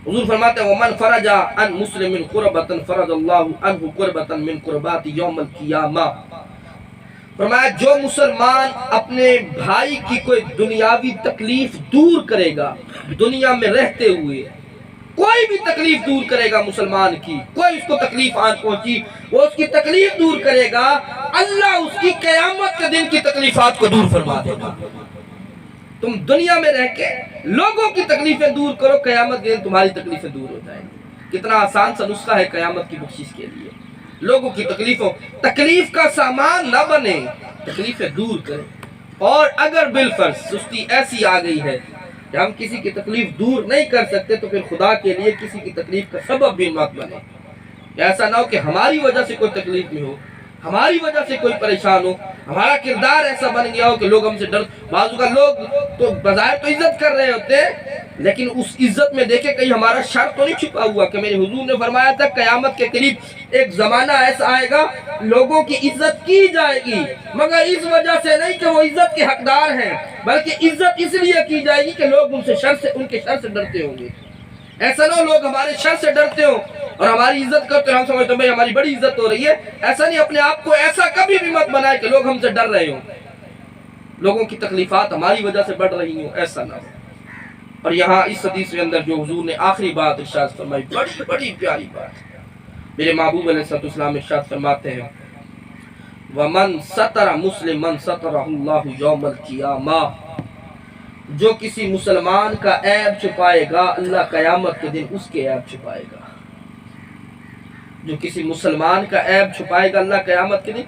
حضور فرماتے ہیں ومن فرج عن مسلم قربۃ فرج اللہ عنہ قربۃ من قربات یوم القیامہ، فرمایا جو مسلمان اپنے بھائی کی کوئی دنیاوی تکلیف دور کرے گا، دنیا میں رہتے ہوئے کوئی بھی تکلیف دور کرے گا مسلمان کی، کوئی اس کو تکلیف آج پہنچی وہ اس کی تکلیف دور کرے گا، اللہ اس کی قیامت کے دن کی تکلیفات کو دور فرما دے گا۔ تم دنیا میں رہ کے لوگوں کی تکلیفیں دور کرو، قیامت کے دن تمہاری تکلیفیں دور ہو جائیں گی۔ کتنا آسان سا نسخہ ہے قیامت کی بخشش کے لیے، لوگوں کی تکلیف کا سامان نہ بنے، تکلیفیں دور کریں۔ اور اگر بالفرض سستی ایسی آ گئی ہے کہ ہم کسی کی تکلیف دور نہیں کر سکتے تو پھر خدا کے لیے کسی کی تکلیف کا سبب بھی مت بنے۔ ایسا نہ ہو کہ ہماری وجہ سے کوئی تکلیف میں ہو، ہماری وجہ سے کوئی پریشان ہو، ہمارا کردار ایسا بن گیا ہو کہ لوگ ہم سے ڈر، بعض کا لوگ تو بظاہر تو عزت کر رہے ہوتے ہیں لیکن اس عزت میں دیکھے کہیں ہمارا شر تو نہیں چھپا ہوا، کہ میرے حضور نے فرمایا تھا قیامت کے قریب ایک زمانہ ایسا آئے گا لوگوں کی عزت کی جائے گی مگر اس وجہ سے نہیں کہ وہ عزت کے حقدار ہیں، بلکہ عزت اس لیے کی جائے گی کہ لوگ ان کے شر سے ڈرتے ہوں گے۔ ایسا نہ ہو لوگ ہمارے شر سے ڈرتے ہوں اور ہماری عزت کرتے ہیں، ہم سمجھتے ہیں بھئی ہماری بڑی عزت ہو رہی ہے۔ ایسا نہیں، اپنے آپ کو ایسا کبھی بھی مت بنائے کہ لوگ ہم سے ڈر رہے ہوں، لوگوں کی تکلیفات ہماری وجہ سے بڑھ رہی ہوں، ایسا نہ ہو۔ اور یہاں اس حدیث کے اندر جو حضور نے آخری بات ارشاد فرمائی، بڑی پیاری بات، میرے محبوب علیہ السلام ارشاد فرماتے ہیں وَمَن سَتَرَ مُسْلِمًا سَتَرَهُ اللَّهُ يَوْمَ الْقِيَامَةِ، جو کسی مسلمان کا عیب چھپائے گا اللہ قیامت کے دن اس کے عیب چھپائے گا۔ جو کسی مسلمان کا عیب چھپائے گا اللہ قیامت کے دن،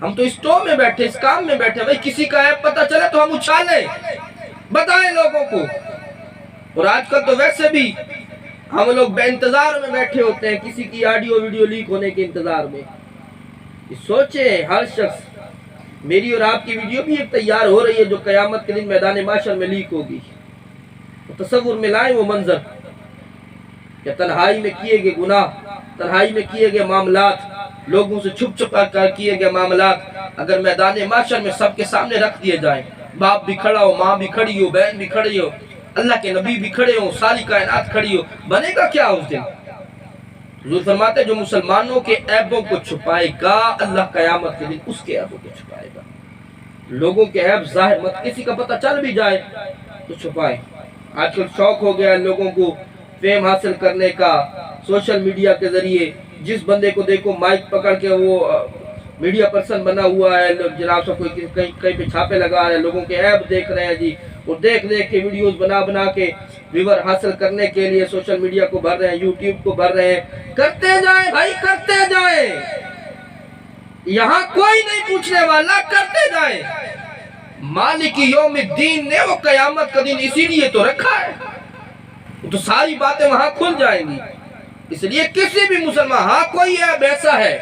ہم تو اس ٹو میں بیٹھے، اس کام میں بیٹھے، بھئی کسی کا عیب پتہ چلے تو ہم اچھالیں، بتائیں لوگوں کو۔ اور آج کل تو ویسے بھی ہم لوگ بے انتظار میں بیٹھے ہوتے ہیں، کسی کی آڈیو ویڈیو لیک ہونے کے انتظار میں۔ سوچیں ہر شخص، میری اور آپ کی ویڈیو بھی ایک تیار ہو رہی ہے جو قیامت کے دن میدان محشر میں لیک ہوگی۔ تصور میں لائیں وہ منظر کہ تنہائی میں کیے گئے گناہ، تنہائی میں کیے گئے معاملات، لوگوں سے چھپ چھپا کر کیے گئے معاملات اگر میدان محشر میں سب کے سامنے رکھ دیے جائیں، باپ بھی کھڑا ہو، ماں بھی کھڑی ہو، بہن بھی کھڑی ہو، اللہ کے نبی بھی کھڑے ہوں، ساری کائنات کھڑی ہو، بنے گا کیا اس دن؟ حضور فرماتے ہیں جو مسلمانوں کے عیبوں کو چھپائے گا اللہ قیامت کے دن اس کے عیبوں کو چھپائے گا۔ لوگوں کے عیب ظاہر مت، کسی کا پتہ چل بھی جائے تو چھپائیں۔ آج کل شوق ہو گیا ہے لوگوں کو فیم حاصل کرنے کا، سوشل میڈیا کے ذریعے جس بندے کو دیکھو مائک پکڑ کے وہ میڈیا پرسن بنا ہوا ہے، جناب سب کوئی کہیں پہ چھاپے لگا رہے ہیں، لوگوں کے عیب دیکھ رہے ہیں جی، اور دیکھ کے ویڈیوز بنا کے ویور حاصل کرنے کے لیے سوشل میڈیا کو بھر رہے ہیں، یوٹیوب کو بھر رہے ہیں۔ کرتے جائیں بھائی، کرتے جائیں، یہاں کوئی نہیں پوچھنے والا، کرتے جائیں۔ مالک یوم الدین نے وہ قیامت کا دن اسی لیے تو رکھا ہے، تو ساری باتیں وہاں کھل جائیں گی۔ اس لیے کسی بھی مسلمان، ہاں کوئی عیب ایسا ہے،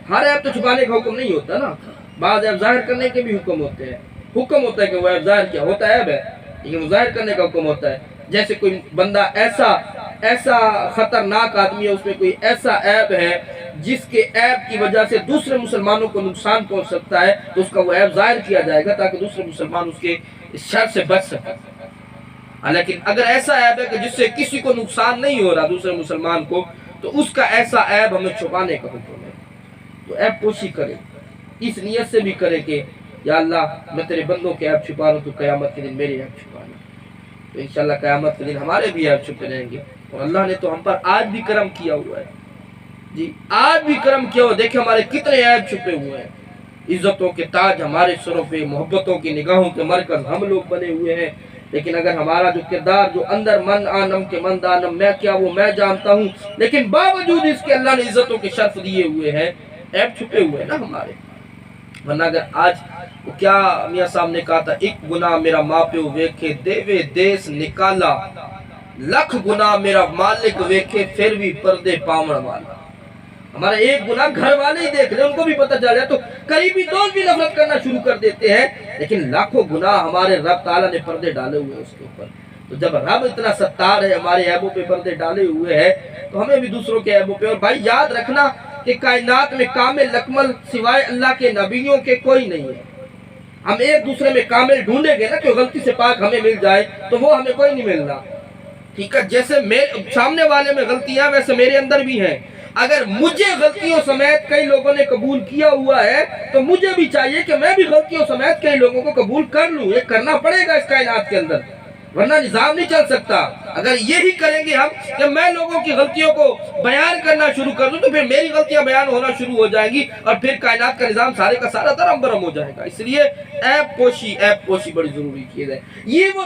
ہر عیب تو چھپانے کا حکم نہیں ہوتا نا، بعض عیب ظاہر کرنے کے بھی حکم ہوتے ہیں، حکم ہوتا ہے کہ وہ عیب ظاہر کیا ہوتا ہے، عیب ہے لیکن وہ ظاہر کرنے کا حکم ہوتا ہے۔ جیسے کوئی بندہ ایسا خطرناک آدمی ہے، اس میں کوئی ایسا عیب ہے جس کے عیب کی وجہ سے دوسرے مسلمانوں کو نقصان پہنچ سکتا ہے تو اس کا وہ عیب ظاہر کیا جائے گا تاکہ دوسرے مسلمان اس کے شر سے بچ سکے۔ لیکن اگر ایسا عیب ہے کہ جس سے کسی کو نقصان نہیں ہو رہا دوسرے مسلمان کو، تو اس کا ایسا عیب ہمیں چھپانے کا حکم ہے۔ تو عیب پوشی کرے، اس نیت سے بھی کرے کہ یا اللہ میں تیرے بندوں کے عیب چھپا رہا ہوں، تو قیامت کے دن میرے عیب چھپانا، تو انشاءاللہ قیامت کے دن ہمارے بھی عیب چھپے رہیں گے۔ اور اللہ نے تو ہم پر آج بھی کرم کیا ہوا ہے جی، آج بھی کرم کیا ہوا، دیکھیں ہمارے کتنے عیب چھپے ہوئے ہیں۔ عزتوں کے تاج ہمارے سروں پہ، محبتوں کی نگاہوں کے مرکز ہم لوگ بنے ہوئے ہیں، لیکن اگر ہمارا جو کردار جو اندر من آنم کے من دانم، میں کیا وہ میں جانتا ہوں، لیکن باوجود اس کے اللہ نے عزتوں کے شرف دیے ہوئے ہیں، عیب چھپے ہوئے ہیں نا ہمارے۔ ورنہ اگر آج وہ کیا میاں صاحب نے کہا تھا، ایک گناہ میرا ماں پیو ویکھے دیوے دیس نکالا، لکھ گناہ میرا مالک ویکھے پھر بھی پردے پاون والا۔ ہمارا ایک گناہ گھر والے ہی دیکھ رہے ہیں، ان کو بھی پتہ چل جائے تو قریبی دوست بھی نفرت کرنا شروع کر دیتے ہیں، لیکن لاکھوں گناہ ہمارے رب تعالیٰ نے پردے ڈالے ہوئے ہیں اس کے اوپر۔ تو جب رب اتنا ستار ہے، ہمارے عیبوں پہ پردے ڈالے ہوئے ہیں، تو ہمیں بھی دوسروں کے عیبوں پہ۔ اور بھائی یاد رکھنا کہ کائنات میں کامل اکمل سوائے اللہ کے نبیوں کے کوئی نہیں ہے۔ ہم ایک دوسرے میں کامل ڈھونڈیں گے نا کہ غلطی سے پاک ہمیں مل جائے، تو وہ ہمیں کوئی نہیں ملنا۔ ٹھیک ہے، جیسے سامنے والے میں غلطیاں ویسے میرے اندر بھی ہیں. اگر مجھے غلطیوں سمیت کئی لوگوں نے قبول کیا ہوا ہے تو مجھے بھی چاہیے کہ میں بھی غلطیوں سمیت کئی لوگوں کو قبول کر لوں. یہ کرنا پڑے گا اس کائنات کے اندر، ورنہ نظام نہیں چل سکتا. اگر یہی کریں گے ہم کہ میں لوگوں کی غلطیوں کو بیان کرنا شروع کر دوں تو پھر میری غلطیاں بیان ہونا شروع ہو جائیں گی اور پھر کائنات کا نظام سارے کا سارا درم برم ہو جائے گا. اس لیے عیب پوشی بڑی ضروری چیز ہے. یہ وہ